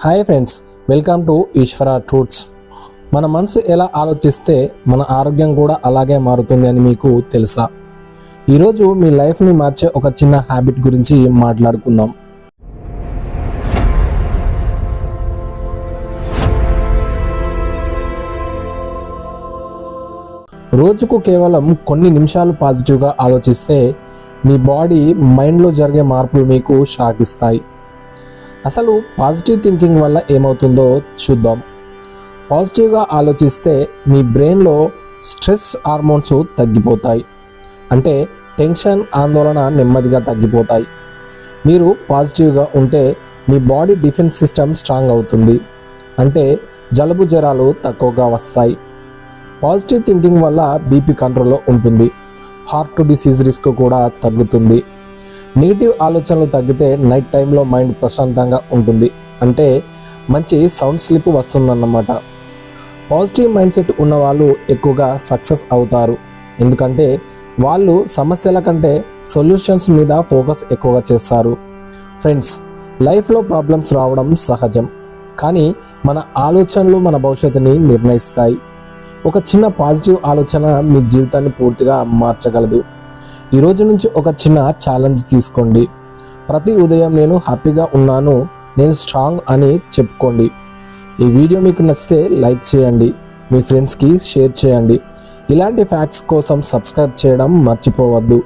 Hi friends, welcome to ఈశ్వర ట్రూట్స్. మన మనసు ఎలా ఆలోచిస్తే మన ఆరోగ్యం కూడా అలాగే మారుతుంది అని మీకు తెలుసా? ఈరోజు మీ లైఫ్ని మార్చే ఒక చిన్న హ్యాబిట్ గురించి మాట్లాడుకుందాం. రోజుకు కేవలం కొన్ని నిమిషాలు పాజిటివ్గా ఆలోచిస్తే మీ బాడీ మైండ్లో జరిగే మార్పులు మీకు షాక్ ఇస్తాయి. అసలు పాజిటివ్ థింకింగ్ వల్ల ఏమవుతుందో చూద్దాం. పాజిటివ్గా ఆలోచిస్తే మీ బ్రెయిన్లో స్ట్రెస్ హార్మోన్స్ తగ్గిపోతాయి. అంటే టెన్షన్, ఆందోళన నెమ్మదిగా తగ్గిపోతాయి. మీరు పాజిటివ్గా ఉంటే మీ బాడీ డిఫెన్స్ సిస్టమ్ స్ట్రాంగ్ అవుతుంది. అంటే జలుబు జ్వరాలు తక్కువగా వస్తాయి. పాజిటివ్ థింకింగ్ వల్ల బీపీ కంట్రోల్లో ఉంటుంది. హార్ట్ డిసీజ్ రిస్క్ కూడా తగ్గుతుంది. నెగిటివ్ ఆలోచనలు తగ్గితే నైట్ టైంలో మైండ్ ప్రశాంతంగా ఉంటుంది. అంటే మంచి సౌండ్ స్లీప్ వస్తుందన్నమాట. పాజిటివ్ మైండ్ సెట్ ఉన్న వాళ్ళు ఎక్కువగా సక్సెస్ అవుతారు. ఎందుకంటే వాళ్ళు సమస్యల కంటే సొల్యూషన్స్ మీద ఫోకస్ ఎక్కువగా చేస్తారు. ఫ్రెండ్స్, లైఫ్లో ప్రాబ్లమ్స్ రావడం సహజం. కానీ మన ఆలోచనలు మన భవిష్యత్తుని నిర్ణయిస్తాయి. ఒక చిన్న పాజిటివ్ ఆలోచన మీ జీవితాన్ని పూర్తిగా మార్చగలదు. ఈ రోజు నుంచి ఒక చిన్న ఛాలెంజ్ తీసుకోండి. ప్రతి ఉదయం నేను హ్యాపీగా ఉన్నాను, నేను స్ట్రాంగ్ అని చెప్పుకోండి. ఈ వీడియో మీకు నచ్చితే లైక్ చేయండి, మీ ఫ్రెండ్స్కి షేర్ చేయండి. ఇలాంటి ఫ్యాక్ట్స్ కోసం సబ్స్క్రైబ్ చేయడం మర్చిపోవద్దు.